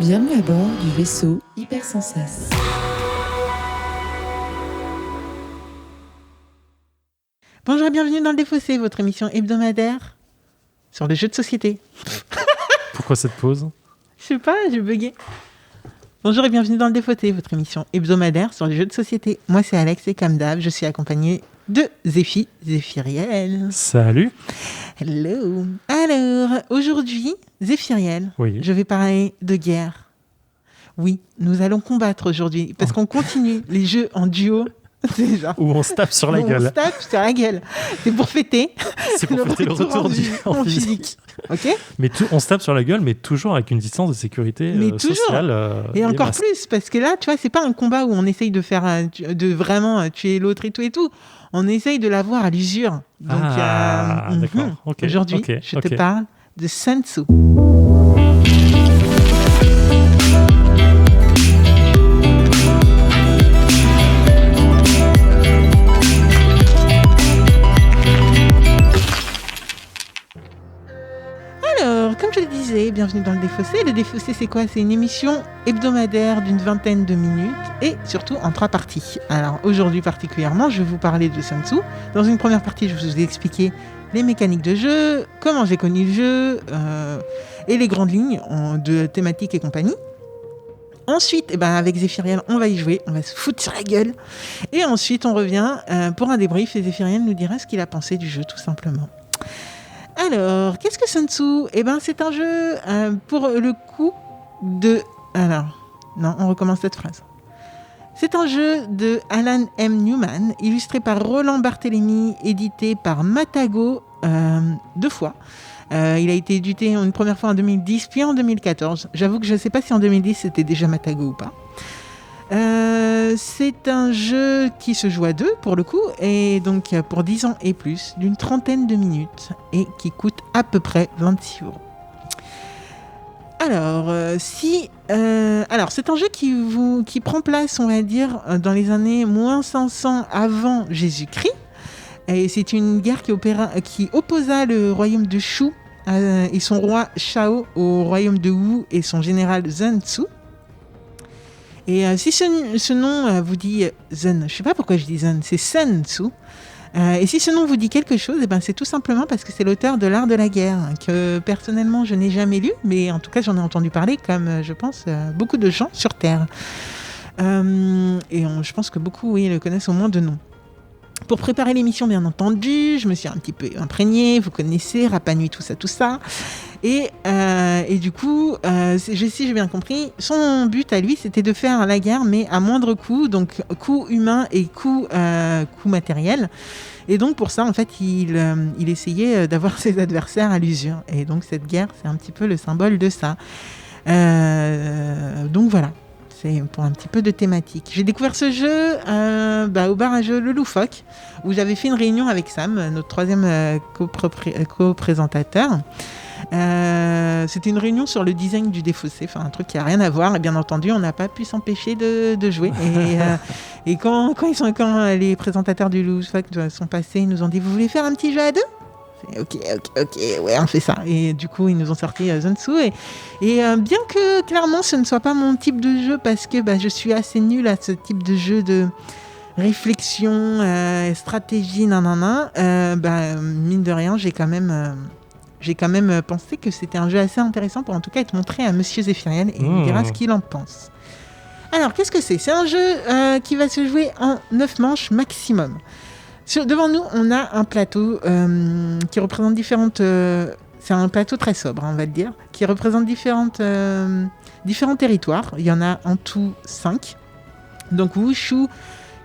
Bienvenue à bord du vaisseau Hypersensas. Bonjour et bienvenue dans le Défaussé, votre émission hebdomadaire sur les jeux de société. Pourquoi cette pause ? Je sais pas, j'ai bugué. Bonjour et bienvenue dans le Défaussé, votre émission hebdomadaire sur les jeux de société. Moi c'est Alex et comme d'hab, je suis accompagné de Zéphiriel. Salut. Hello. Alors, aujourd'hui, Zéphiriel, Oui. je vais parler de guerre. Oui, nous allons combattre aujourd'hui parce qu'on continue les jeux en duo. Déjà. Où on se tape sur la gueule. On se tape sur la gueule. C'est pour fêter. C'est pour fêter le retour en physique. Ok. Mais on se tape sur la gueule, mais toujours avec une distance de sécurité sociale. Et encore plus, parce que là, tu vois, c'est pas un combat où on essaye de faire, de vraiment tuer l'autre et tout. On essaye de l'avoir à l'usure. Donc, d'accord. Okay. Aujourd'hui, je te parle de Sun Tzu. Alors, comme je le disais, bienvenue dans le Défaussé. Le Défaussé, c'est quoi ? C'est une émission hebdomadaire d'une vingtaine de minutes et surtout en 3 parties. Alors, aujourd'hui particulièrement, je vais vous parler de Sun Tzu. Dans une première partie, je vous ai expliqué les mécaniques de jeu, comment j'ai connu le jeu et les grandes lignes de thématique et compagnie. Ensuite, avec Zéphiriel, on va y jouer, on va se foutre sur la gueule. Et ensuite, on revient pour un débrief et Zéphiriel nous dira ce qu'il a pensé du jeu, tout simplement. Alors, qu'est-ce que Sun Tzu ? C'est un jeu pour le coup de... Alors, non, on recommence cette phrase. C'est un jeu de Alan M. Newman, illustré par Roland Barthélémy, édité par Matago 2 fois. Il a été édité une première fois en 2010, puis en 2014. J'avoue que je ne sais pas si en 2010 c'était déjà Matago ou pas. C'est un jeu qui se joue à 2 pour le coup, et donc pour 10 ans et plus, d'une 30aine de minutes, et qui coûte à peu près 26 €. Alors, c'est un jeu qui prend place, on va dire, dans les années moins 500 avant Jésus-Christ, et c'est une guerre qui opposa le royaume de Shu et son roi Shao au royaume de Wu et son général Sun Tzu. Et si ce nom vous dit Zen, je sais pas pourquoi je dis Zen, c'est Sun Tzu. Et si ce nom vous dit quelque chose, c'est tout simplement parce que c'est l'auteur de l'art de la guerre, que personnellement je n'ai jamais lu, mais en tout cas j'en ai entendu parler comme je pense beaucoup de gens sur Terre. Je pense que beaucoup le connaissent au moins de nom. Pour préparer l'émission, bien entendu, je me suis un petit peu imprégnée, vous connaissez, Rapa Nui, tout ça. Et du coup, si j'ai bien compris, son but à lui, c'était de faire la guerre, mais à moindre coût, donc coût humain et coût matériel. Et donc pour ça, en fait, il essayait d'avoir ses adversaires à l'usure. Et donc cette guerre, c'est un petit peu le symbole de ça. Donc voilà. C'est pour un petit peu de thématique. J'ai découvert ce jeu au bar à jeux Le Loufoque, où j'avais fait une réunion avec Sam, notre 3e co-présentateur. C'était une réunion sur le design du Défaussé, un truc qui n'a rien à voir. Et bien entendu, on n'a pas pu s'empêcher de jouer. Et quand les présentateurs du Loufoque sont passés, ils nous ont dit « Vous voulez faire un petit jeu à 2 ?» Ok, ouais, on fait ça. Et du coup, ils nous ont sorti Sun Tzu. Et bien que, clairement, ce ne soit pas mon type de jeu, parce que je suis assez nulle à ce type de jeu de réflexion, stratégie, mine de rien, j'ai quand même pensé que c'était un jeu assez intéressant pour en tout cas être montré à Monsieur Zéphiriel et il dira ce qu'il en pense. Alors, qu'est-ce que c'est ? C'est un jeu qui va se jouer en 9 manches maximum. Devant nous, on a un plateau qui représente différentes... c'est un plateau très sobre, on va le dire, qui représente différents territoires. Il y en a en tout 5. Donc Wushu,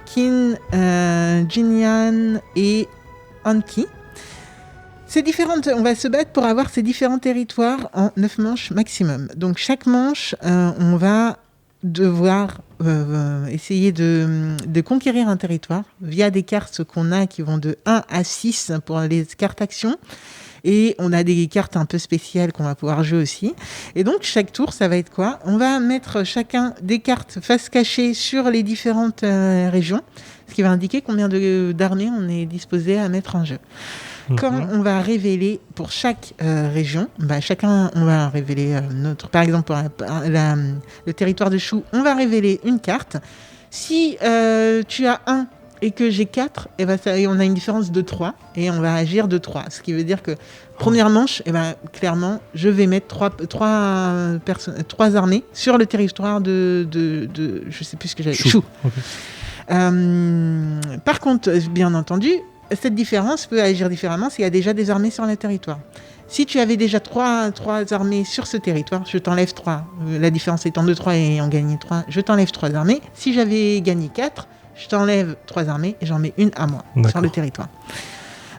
Qin, Jinyan et Anki. On va se battre pour avoir ces différents territoires en 9 manches maximum. Donc chaque manche, on va devoir essayer de conquérir un territoire via des cartes qu'on a qui vont de 1 à 6 pour les cartes actions. Et on a des cartes un peu spéciales qu'on va pouvoir jouer aussi. Et donc, chaque tour, ça va être quoi ? On va mettre chacun des cartes face cachée sur les différentes régions, ce qui va indiquer combien d'armées on est disposé à mettre en jeu. quand on va révéler pour chaque région, chacun, on va révéler notre... Par exemple, pour le territoire de Chou, on va révéler une carte. Si tu as 1 et que j'ai 4, on a une différence de 3 et on va agir de 3. Ce qui veut dire que première manche, clairement, je vais mettre 3 armées sur le territoire de je sais plus ce que j'avais. Chou. Okay. Par contre, bien entendu, cette différence peut agir différemment s'il y a déjà des armées sur le territoire. Si tu avais déjà 3 armées sur ce territoire, je t'enlève 3. La différence étant de 3 et ayant gagné 3, je t'enlève 3 armées. Si j'avais gagné 4, je t'enlève 3 armées et j'en mets une à moi sur le territoire.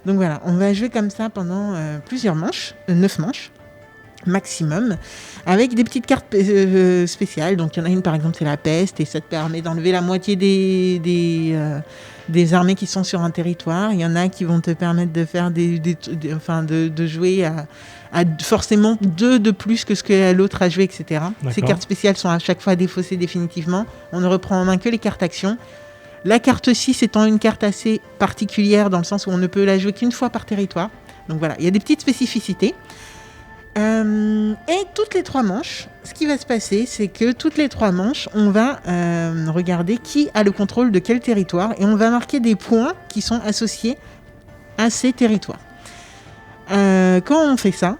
Donc voilà, on va jouer comme ça pendant plusieurs manches, 9 manches maximum, avec des petites cartes spéciales. Donc il y en a une par exemple, c'est la peste et ça te permet d'enlever la moitié des armées qui sont sur un territoire. Il y en a qui vont te permettre de faire de jouer à forcément 2 de plus que ce que l'autre a joué, etc. D'accord. Ces cartes spéciales sont à chaque fois défaussées définitivement. On ne reprend en main que les cartes actions. La carte 6 étant une carte assez particulière dans le sens où on ne peut la jouer qu'une fois par territoire. Donc voilà, il y a des petites spécificités. Et toutes les 3 manches, ce qui va se passer, c'est que toutes les 3 manches, on va regarder qui a le contrôle de quel territoire et on va marquer des points qui sont associés à ces territoires. Quand on fait ça,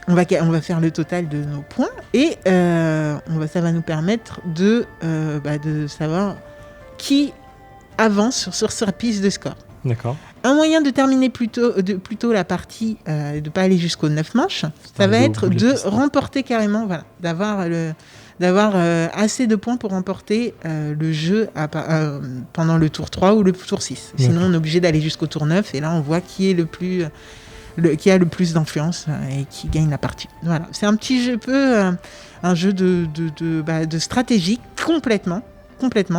on va faire le total de nos points et ça va nous permettre de savoir qui avance sur sa piste de score. D'accord. Un moyen de terminer plutôt la partie, de ne pas aller jusqu'aux 9 manches, ça va être de remporter carrément, d'avoir assez de points pour remporter le jeu pendant le tour 3 ou le tour 6. Sinon, on est obligé d'aller jusqu'au tour 9 et là, on voit qui est qui a le plus d'influence et qui gagne la partie. Voilà. C'est un petit jeu, un jeu de stratégie complètement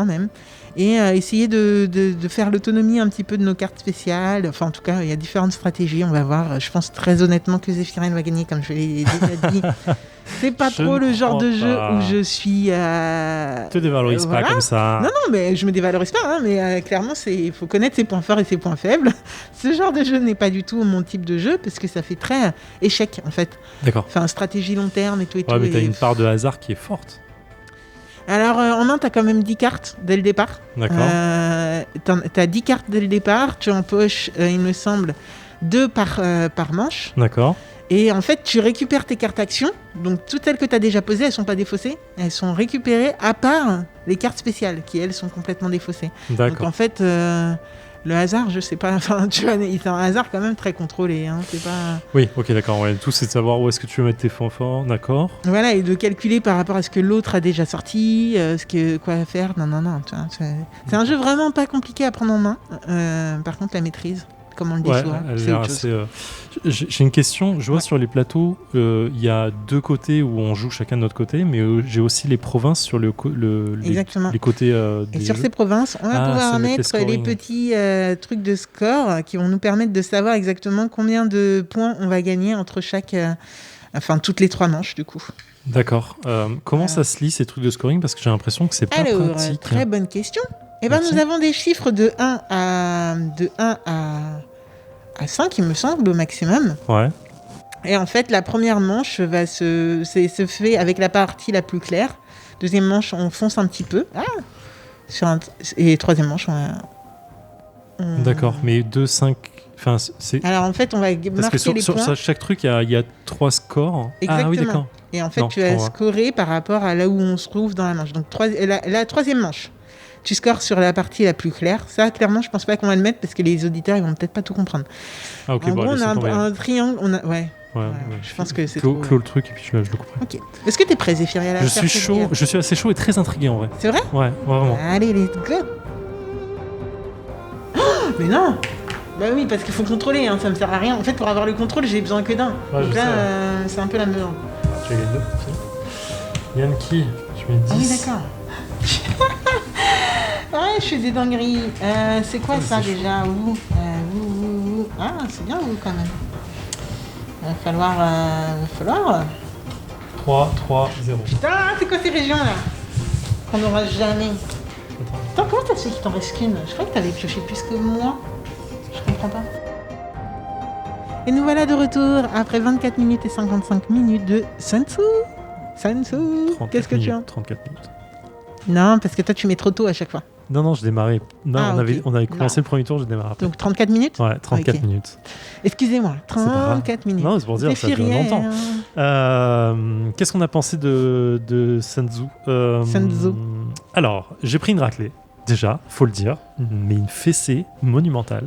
même. Et essayer de faire l'autonomie un petit peu de nos cartes spéciales. Enfin, en tout cas, il y a différentes stratégies. On va voir. Je pense très honnêtement que Zéphirine va gagner, comme je l'ai déjà dit. C'est pas trop le genre de jeu où je suis... te dévalorise pas comme ça. Non, mais je me dévalorise pas. Hein, mais clairement, il faut connaître ses points forts et ses points faibles. Ce genre de jeu n'est pas du tout mon type de jeu, parce que ça fait très échec, en fait. D'accord. Enfin, stratégie long terme et tout. Ouais, mais t'as une part de hasard qui est forte. Alors, en main, tu as quand même 10 cartes dès le départ. D'accord. Tu as 10 cartes dès le départ. Tu empoches, il me semble, 2 par manche. D'accord. Et en fait, tu récupères tes cartes actions. Donc, toutes celles que tu as déjà posées, elles ne sont pas défaussées. Elles sont récupérées, à part les cartes spéciales, qui, elles, sont complètement défaussées. D'accord. Donc, en fait, le hasard, je sais pas. Enfin, tu vois, c'est un hasard quand même très contrôlé. Hein, c'est pas... Oui, ok, d'accord. Ouais. Tout, c'est de savoir où est-ce que tu veux mettre tes points forts. D'accord. Voilà, et de calculer par rapport à ce que l'autre a déjà sorti, quoi faire. Non. Tu vois, c'est un jeu vraiment pas compliqué à prendre en main. Par contre, la maîtrise, comme on le dit souvent, c'est autre chose. J'ai une question. Je vois sur les plateaux, il y a 2 côtés où on joue chacun de notre côté, mais j'ai aussi les provinces sur les côtés et sur ces provinces, on va pouvoir mettre les petits trucs de score qui vont nous permettre de savoir exactement combien de points on va gagner entre toutes les 3 manches, du coup. D'accord. Comment ça se lit, ces trucs de scoring? Parce que j'ai l'impression que c'est pas pratique. Très bonne question. Nous avons des chiffres de 1 à 5, il me semble, au maximum. Ouais. Et en fait, la première manche se fait avec la partie la plus claire. Deuxième manche, on fonce un petit peu. Et troisième manche, on... D'accord, mais 2, 5... Enfin, c'est... Alors en fait, on va marquer parce que les points. Sur chaque truc, il y a 3 scores. Exactement. Ah oui, d'accord. Et en fait, tu vas scorer par rapport à là où on se trouve dans la manche. Donc la troisième manche, tu scores sur la partie la plus claire. Ça, clairement, je pense pas qu'on va le mettre parce que les auditeurs, ils vont peut-être pas tout comprendre. Ah ok, en gros, on a un triangle. Ouais. Je pense que c'est clôt le truc et puis je le comprends. Ok. Est-ce que t'es prêt, Zéphiria? Je suis chaud. Je suis assez chaud et très intrigué en vrai. C'est vrai? Ouais, vraiment. Allez, let's go. Oh, mais non. Bah oui, parce qu'il faut contrôler, hein, ça me sert à rien. En fait, pour avoir le contrôle, j'ai besoin que d'un. Donc là, c'est un peu la merde. Tu as les 2. Yankee, je mets 10. Ah oui, d'accord. Ouais, je fais des dingueries. C'est quoi ça déjà? Ah, c'est bien quand même. Va falloir. 3, 3, 0. Putain, c'est quoi ces régions là? Qu'on n'aura jamais. Attends, comment t'as su qu'il t'en reste qu'une? Je crois que t'avais pioché plus que moi. Je comprends pas. Et nous voilà de retour après 24 minutes et 55 minutes de Sun Tzu. Qu'est-ce que tu as 34 minutes. Non, parce que toi tu mets trop tôt à chaque fois. Non, je démarrais. Non, ok. on avait commencé le premier tour, je démarrais après. Donc 34 minutes. Ouais, 34 Ok. minutes. Excusez-moi, pas grave. 34 minutes. Non, c'est pour dire, ça Défi dure longtemps. rien. Qu'est-ce qu'on a pensé de Sun Tzu Sun Tzu. Alors, j'ai pris une raclée, déjà, faut le dire, mais une fessée monumentale.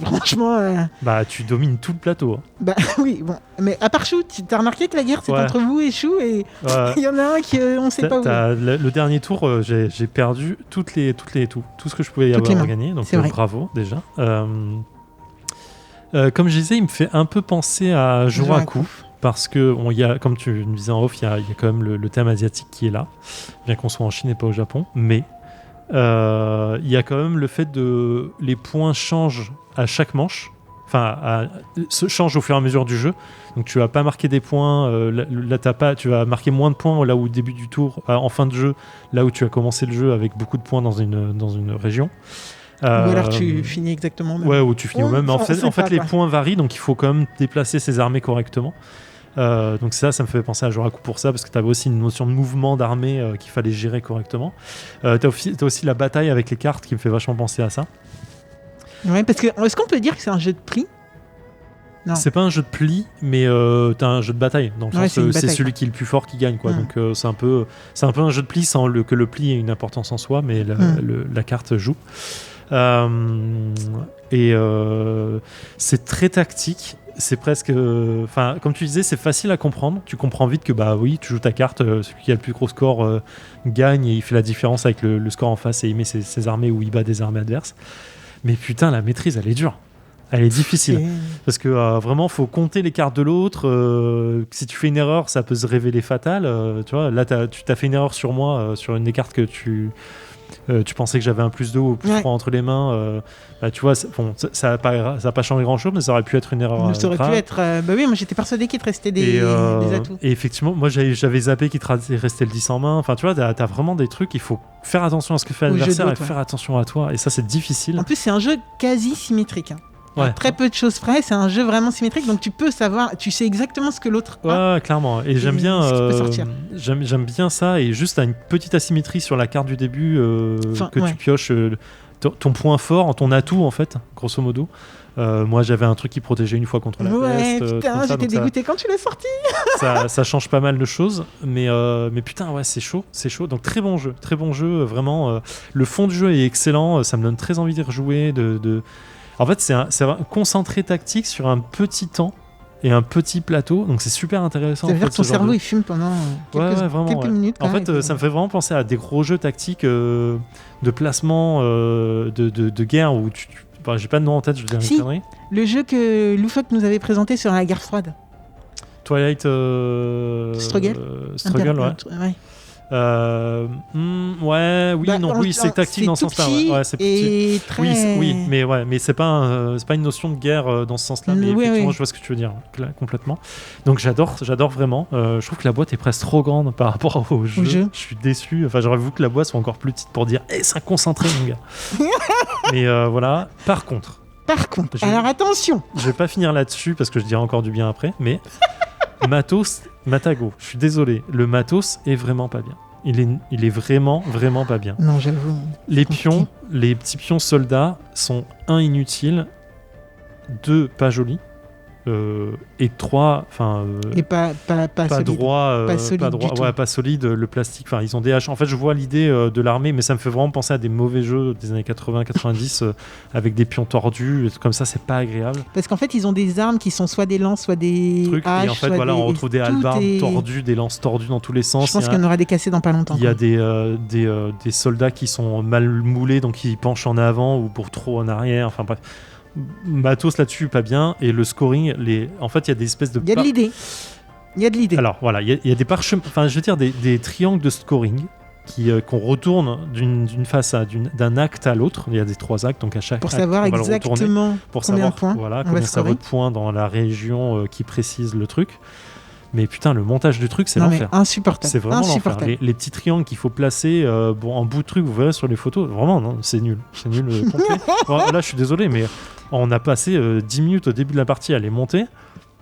Franchement, Bah, tu domines tout le plateau. Hein. bah oui, bon. Mais à part Chou, t'as remarqué que la guerre c'est Ouais. entre vous et Chou et Ouais. il y en a un qui on sait pas où. Le dernier tour, j'ai perdu tout ce que je pouvais y Toutes les avoir mains. gagné, donc C'est vrai. bravo déjà. Comme je disais, il me fait un peu penser à Joraku. Parce que, comme tu me disais en off, il y a quand même le thème asiatique qui est là, bien qu'on soit en Chine et pas au Japon. Mais il y a quand même le fait de les points changent à chaque manche, se changent au fur et à mesure du jeu. Donc tu vas pas marquer des points, là tu vas marquer moins de points là où au début du tour, en fin de jeu, là où tu as commencé le jeu avec beaucoup de points dans une région. Ou alors tu finis exactement au même. Ouais, ou tu finis au même. Mais en fait, les quoi. points varient, donc il faut quand même déplacer ses armées correctement. Donc ça me fait penser à Joraku pour ça, parce que tu avais aussi une notion de mouvement d'armée qu'il fallait gérer correctement. T'as aussi la bataille avec les cartes qui me fait vachement penser à ça. Ouais, parce que est-ce qu'on peut dire que c'est un jeu de prix? Non. C'est pas un jeu de pli, mais t'as un jeu de bataille. Dans le Ouais, sens, c'est une c'est bataille, celui quoi. qui est le plus fort qui gagne, quoi. Donc c'est un peu un jeu de pli sans que le pli ait une importance en soi, mais la carte joue. C'est très tactique. C'est presque, comme tu disais, c'est facile à comprendre. Tu comprends vite que bah oui, tu joues ta carte, celui qui a le plus gros score gagne et il fait la différence avec le score en face et il met ses armées ou il bat des armées adverses. Mais putain, la maîtrise, elle est dure. Elle est difficile. Parce que vraiment, faut compter les cartes de l'autre. Si tu fais une erreur, ça peut se révéler fatal. Tu vois, là, tu t'as fait une erreur sur moi, sur une des cartes que tu pensais que j'avais un plus 2 ou plus 3 entre les mains. Tu vois, ça n'a pas changé grand-chose, mais ça aurait pu être une erreur. Ça aurait pu être... bah oui, moi j'étais persuadé qu'il te restait des atouts. Et effectivement, moi j'avais zappé qu'il te restait le 10 en main. Enfin, tu vois, t'as vraiment des trucs, il faut faire attention à ce que fait l'adversaire et faire attention à toi. Et ça, c'est difficile. En plus, c'est un jeu quasi symétrique. Ouais. Très peu de choses près, c'est un jeu vraiment symétrique, donc tu peux savoir, tu sais exactement ce que l'autre a. Ouais, clairement. Et j'aime bien, ce qui peut sortir. j'aime bien ça. Et juste à une petite asymétrie sur la carte du début tu pioches ton point fort, ton atout en fait, grosso modo. Moi, j'avais un truc qui protégeait une fois contre la peste. Putain, j'étais dégoûté quand tu l'as sorti. ça change pas mal de choses, mais putain, ouais, c'est chaud. Donc très bon jeu, vraiment. Le fond du jeu est excellent. Ça me donne très envie d'y rejouer. En fait, c'est un concentré tactique sur un petit temps et un petit plateau, donc c'est super intéressant. Ça veut dire que ton cerveau il fume pendant quelques minutes. En fait, ça me fait vraiment penser à des gros jeux tactiques de placement de guerre où j'ai pas de nom en tête, je veux dire une connerie. Le jeu que Loufoque nous avait présenté sur la guerre froide. Twilight Struggle, ouais. C'est tactique dans ce sens-là. Ouais, c'est petit. Mais c'est pas une notion de guerre dans ce sens-là. Mais effectivement, je vois ce que tu veux dire complètement. Donc j'adore vraiment. Je trouve que la boîte est presque trop grande par rapport au jeu. Je suis déçu. Enfin, j'aurais voulu que la boîte soit encore plus petite pour dire, c'est un concentré, mon gars. Mais voilà. Par contre, alors attention. Je vais pas finir là-dessus parce que je dirai encore du bien après. Mais Matago, je suis désolé, le matos est vraiment pas bien. Il est vraiment pas bien. Non, j'avoue. Les petits pions soldats sont inutiles, 2 pas jolis, et 3 et pas solide. Droit, pas solide pas droit, du tout. ouais, pas solide, le plastique, ils ont des haches. En fait, je vois l'idée de l'armée, mais ça me fait vraiment penser à des mauvais jeux des années 80-90 avec des pions tordus, comme ça, c'est pas agréable. Parce qu'en fait, ils ont des armes qui sont soit des lances, soit des haches, et en fait, on retrouve des hallebardes tordues, des lances tordues dans tous les sens. Je pense qu'il y en aura des cassés dans pas longtemps. Il y a des soldats qui sont mal moulés, donc ils penchent en avant ou pour trop en arrière. Enfin bref. Matos là-dessus pas bien, et le scoring, en fait il y a des espèces de... Il y a de l'idée. Alors voilà, il y a des parchemins, je veux dire des triangles de scoring qu'on retourne d'une face d'un acte à l'autre. Il y a des 3 actes, donc à chaque pour acte, savoir exactement pour combien savoir de points combien ça vaut de points dans la région qui précise le truc. Mais putain, le montage du truc, c'est l'enfer. Insupportable. C'est vraiment l'enfer. Les petits triangles qu'il faut placer en bout de truc, vous verrez sur les photos, vraiment, non, c'est nul. C'est nul complet. Bon, là, je suis désolé, mais On a passé 10 minutes au début de la partie à les monter.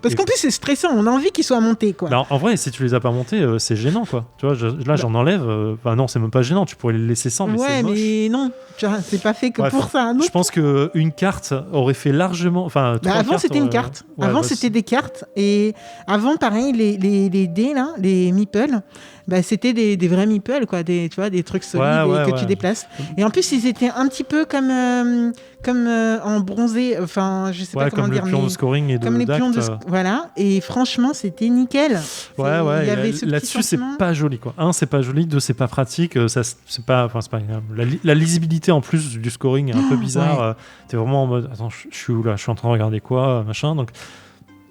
Parce Et- qu'en plus, c'est stressant, on a envie qu'ils soient montés, quoi. Bah, en vrai, si tu les as pas montés, c'est gênant, quoi. Tu vois, là, j'en enlève. Enfin, non, c'est même pas gênant. Tu pourrais les laisser sans, mais ouais, c'est moche. mais non, tu vois, c'est pas fait que Bref, pour ça. Un Je autre. pense qu'une carte aurait fait largement. Enfin, Bah, trois avant, cartes, c'était une carte. ouais, Avant, bah, c'était des cartes. Et avant, pareil, les dés, là, les meeples, bah, c'était des vrais meeples, quoi. Tu vois, des trucs solides que tu déplaces. Et en plus, ils étaient un petit peu comme en bronzé. Enfin, je sais pas comment comme dire. le pion mais de scoring et de comme les pions de. d'acte, Voilà. Et franchement, c'était nickel. Ouais, Il y avait ce petit là-dessus, c'est sentiment. pas joli, quoi. Un, c'est pas joli. Deux, c'est pas pratique. Ça, c'est pas agréable. La lisibilité en plus du scoring est un peu bizarre. ouais. T'es vraiment en mode, attends, je suis où là? Je suis en train de regarder quoi, machin. Donc,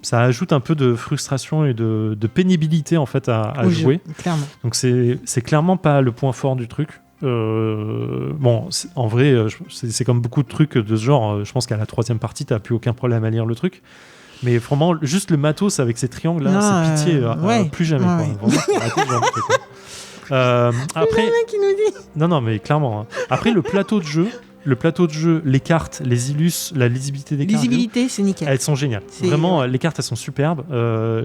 ça ajoute un peu de frustration et de pénibilité en fait à Au jouer. jeu, clairement. Donc, c'est clairement pas le point fort du truc. Bon, en vrai, c'est comme beaucoup de trucs de ce genre. Je pense qu'à la 3e partie, t'as plus aucun problème à lire le truc. Mais vraiment, juste le matos avec ces triangles là, Non, c'est pitié. ouais. Plus jamais. Ouais, Quoi. ouais. Vraiment, faut arrêter de jouer avec, quoi. Après, Le mec qui nous dit. non, mais clairement. Hein. Après, le plateau de jeu, les cartes, les illus, la lisibilité des cartes. Lisibilité, c'est nickel. Elles sont géniales. C'est- Vraiment, ouais. les cartes, elles sont superbes.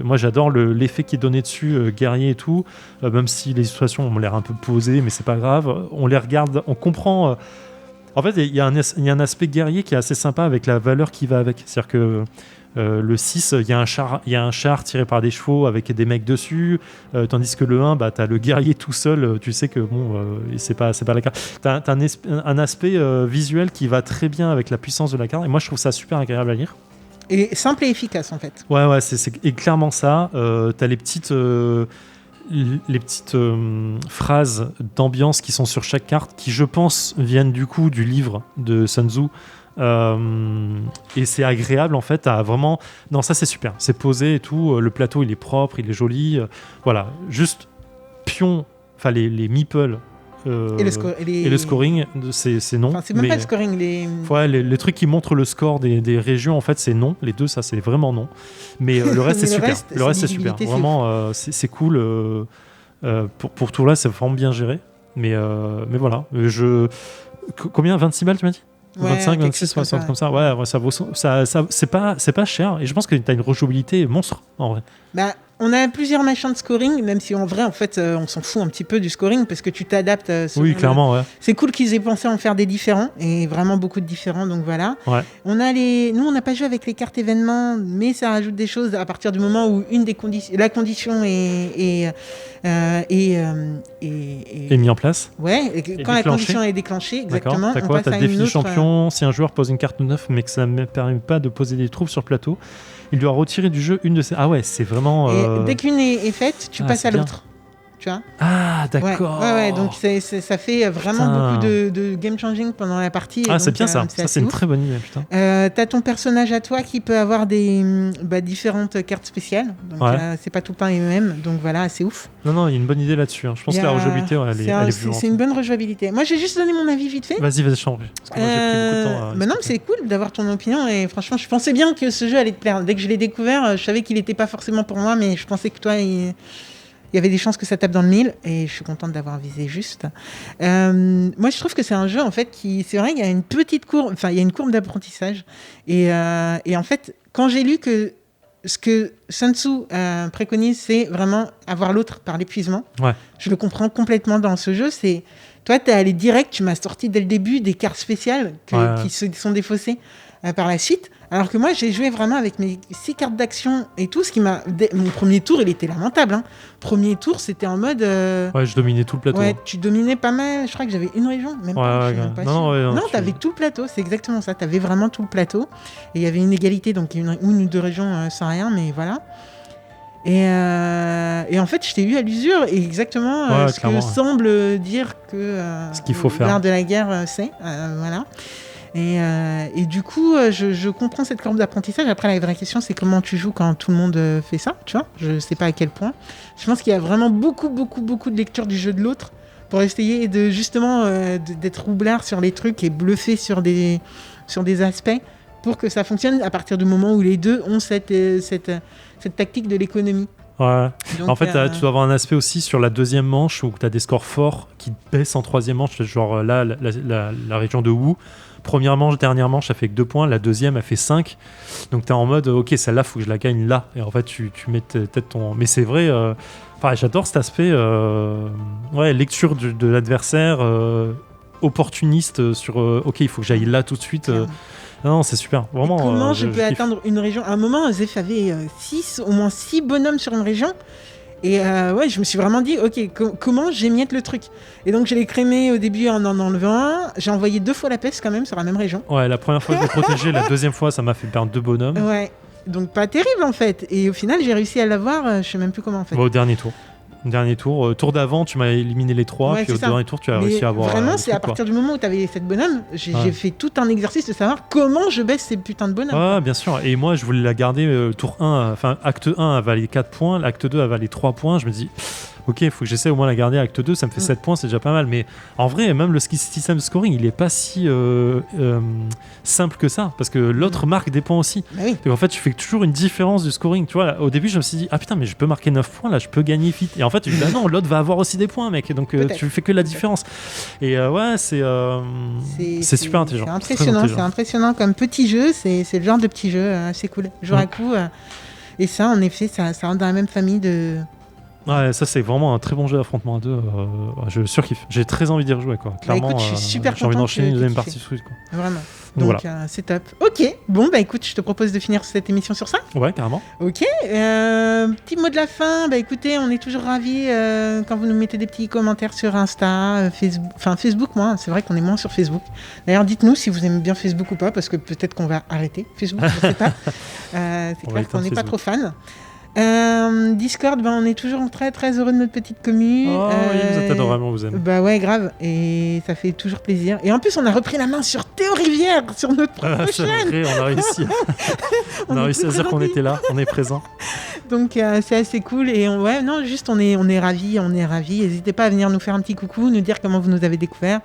Moi, j'adore l'effet qui est donné dessus, guerrier et tout. Même si les situations ont l'air un peu posées, mais c'est pas grave. On les regarde, on comprend. En fait, il y a un aspect guerrier qui est assez sympa avec la valeur qui va avec. C'est-à-dire que le 6, il y a un char tiré par des chevaux avec des mecs dessus. Tandis que le 1, bah, t'as le guerrier tout seul. Tu sais que bon, c'est pas la carte. T'as un aspect visuel qui va très bien avec la puissance de la carte. Et moi, je trouve ça super agréable à lire. Et simple et efficace, en fait. Ouais, c'est clairement ça. T'as les petites phrases d'ambiance qui sont sur chaque carte, qui, je pense, viennent du coup du livre de Sun Tzu. Et c'est agréable en fait à vraiment. Non, ça c'est super. C'est posé et tout. Le plateau il est propre, il est joli. Voilà, juste pion. Enfin, les meeples. Et le scoring, c'est non. Enfin, c'est même mais- pas le scoring. Ouais, les trucs qui montrent le score des régions, en fait, c'est non. Les deux, ça, c'est vraiment non. Mais le reste, Mais c'est le super. reste, Le reste, c'est c'est super. lisibilité, c'est Vraiment, c'est cool. Pour tout là, c'est vraiment bien géré. Mais voilà. Combien 26 balles, tu m'as dit? Ouais, 25, quelque 26, chose comme 60 ça. comme ça. Ouais, ça vaut. C'est pas cher. Et je pense que tu as une rejouabilité monstre, en vrai. Bah, on a plusieurs machins de scoring, même si en vrai, en fait, on s'en fout un petit peu du scoring parce que tu t'adaptes. Selon Oui, clairement, ouais. C'est cool qu'ils aient pensé à en faire des différents et vraiment beaucoup de différents. Donc voilà. Ouais. Nous, on n'a pas joué avec les cartes événements, mais ça rajoute des choses à partir du moment où la condition est Et mis en place. ouais. Et quand la déclenché. condition est déclenchée, exactement. D'accord. T'as on quoi? passe T'as à défi une autre, champion. Si un joueur pose une carte neuf, mais que ça ne permet pas de poser des troupes sur le plateau, il doit retirer du jeu une de ses. Ah ouais, c'est vraiment. Et dès qu'une est faite, tu Ah, passes c'est à bien. l'autre. Tu vois? Ah, d'accord. Ouais, donc ça fait vraiment Putain. beaucoup de game changing pendant la partie. et Ah, c'est donc, bien ça. Ça, assez c'est une ouf. très bonne idée, putain. T'as ton personnage à toi qui peut avoir des différentes cartes spéciales. Donc Ouais. c'est pas tout le temps les mêmes. Donc voilà, c'est ouf. Non, il y a une bonne idée là-dessus. Hein. Je pense Il y que la a- rejouabilité, ouais, elle est c'est plus une bonne rejouabilité. Moi, j'ai juste donné mon avis vite fait. Vas-y, je t'en prie. Parce que moi, j'ai pris beaucoup de temps. Bah non, mais c'est cool d'avoir ton opinion et franchement, je pensais bien que ce jeu allait te plaire. Dès que je l'ai découvert, je savais qu'il n'était pas forcément pour moi, mais je pensais que toi, il y avait des chances que ça tape dans le mille et je suis contente d'avoir visé juste. Moi, je trouve que c'est un jeu en fait c'est vrai, il y a une petite courbe, enfin, il y a une courbe d'apprentissage et en fait, quand j'ai lu que ce que Sun Tzu préconise, c'est vraiment avoir l'autre par l'épuisement. Ouais. Je le comprends complètement dans ce jeu. C'est toi, t'es allé direct, tu m'as sorti dès le début des cartes spéciales qui se sont défaussées par la suite. Alors que moi, j'ai joué vraiment avec mes 6 cartes d'action et tout, mon premier tour, il était lamentable. Hein. Premier tour, c'était en mode... Ouais, je dominais tout le plateau. Ouais, tu dominais pas mal. Je crois que j'avais une région, même pas. Je suis même pas sûre. non, t'avais tout le plateau, c'est exactement ça. T'avais vraiment tout le plateau. Et il y avait une égalité, donc une ou deux régions sans rien, mais voilà. Et en fait, je t'ai eu à l'usure, et exactement ce que semble dire que ce qu'il faut faire. l'art de la guerre, c'est. Voilà. Et du coup, je comprends cette courbe d'apprentissage. Après, la vraie question, c'est comment tu joues quand tout le monde fait ça, tu vois. Je sais pas à quel point. Je pense qu'il y a vraiment beaucoup de lecture du jeu de l'autre pour essayer de justement d'être roublard sur les trucs et bluffer sur des aspects pour que ça fonctionne à partir du moment où les deux ont cette tactique de l'économie. Ouais. Donc, En fait, tu dois avoir un aspect aussi sur la deuxième manche où tu as des scores forts qui baissent en troisième manche. Genre là, la région de Wu, première manche, dernière manche, ça fait que 2 points. La deuxième, elle fait 5. Donc tu es en mode, ok, celle-là, il faut que je la gagne là. Et en fait, tu mets peut-être ton. Mais c'est vrai, j'adore cet aspect lecture de l'adversaire, opportuniste sur, ok, il faut que j'aille là tout de suite. Non, c'est super. Vraiment. Et comment je peux kiffe. atteindre une région? À un moment, Zef avait au moins 6 bonhommes sur une région. Et je me suis vraiment dit, ok, comment j'émiette le truc? Et donc, je l'ai crémé au début en enlevant un. J'ai envoyé 2 fois la peste quand même sur la même région. Ouais, la première fois, je l'ai protégé. La deuxième fois, ça m'a fait perdre 2 bonhommes. Ouais. Donc, pas terrible en fait. Et au final, j'ai réussi à l'avoir. Je sais même plus comment en fait. Bon, au dernier tour. Tour d'avant, tu m'as éliminé les 3, Ouais, puis au c'est ça. dernier tour, tu as Mais réussi à avoir. vraiment, le c'est truc, à partir du moment où tu avais les 7 bonhommes, j'ai Ouais. fait tout un exercice de savoir comment je baisse ces putains de bonhommes. Ouais, bien sûr. Et moi, je voulais la garder tour 1, enfin, acte 1, elle valait 4 points, l'acte 2, elle valait 3 points. Je me dis, ok, il faut que j'essaie au moins de la garder. Acte 2, ça me fait 7 points, c'est déjà pas mal. Mais en vrai, même le système de scoring, il est pas si simple que ça, parce que l'autre marque des points aussi. Bah oui. Donc en fait, tu fais toujours une différence du scoring. Tu vois, là, au début, je me suis dit, ah putain, mais je peux marquer 9 points, là, je peux gagner vite. Et en fait, je me dis, bah non, l'autre va avoir aussi des points, mec. Donc tu fais que la différence. Et ouais, c'est super intelligent. C'est impressionnant, c'est impressionnant comme petit jeu. C'est le genre de petit jeu assez cool. Jour à coup. Et ça, en effet, ça rentre dans la même famille de. Ouais, ça c'est vraiment un très bon jeu d'affrontement à 2. Je surkiffe. J'ai très envie d'y rejouer, quoi. Clairement, écoute, je suis super j'ai envie content d'enchaîner une que deuxième tu partie kiffes. Switch, quoi. Vraiment. Donc Donc c'est top. Ok, bon bah écoute, je te propose de finir cette émission sur ça. Ouais, carrément. Ok, petit mot de la fin. Bah écoutez, on est toujours ravis quand vous nous mettez des petits commentaires sur Insta, Facebook. Enfin Facebook, moi, c'est vrai qu'on est moins sur Facebook. D'ailleurs, dites-nous si vous aimez bien Facebook ou pas, parce que peut-être qu'on va arrêter Facebook, je sais pas. C'est clair qu'on n'est pas trop fan. Discord, bah, on est toujours très très heureux de notre petite commu. Oh oui, vous êtes adorable, on vous aime. Bah ouais, grave, et ça fait toujours plaisir. Et en plus, on a repris la main sur Théo Rivière, sur notre propre C'est chaîne. vrai, on a réussi. on a réussi à dire qu'on était là, on est présent. Donc c'est assez cool. Et on est ravis, N'hésitez pas à venir nous faire un petit coucou, nous dire comment vous nous avez découvert,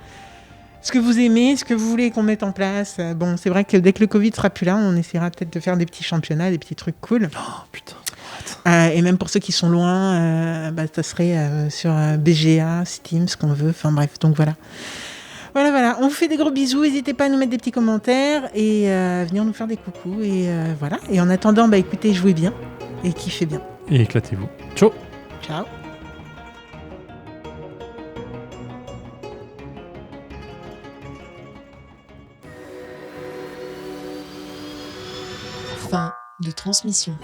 ce que vous aimez, ce que vous voulez qu'on mette en place. Bon, c'est vrai que dès que le Covid sera plus là, on essaiera peut-être de faire des petits championnats, des petits trucs cool. Oh putain. Et même pour ceux qui sont loin, ça serait sur BGA, Steam, ce qu'on veut. Enfin bref, donc voilà. Voilà. On vous fait des gros bisous. N'hésitez pas à nous mettre des petits commentaires et à venir nous faire des coucous. Et voilà. Et en attendant, bah écoutez, jouez bien et kiffez bien. Et éclatez-vous. Ciao. Ciao. Fin de transmission.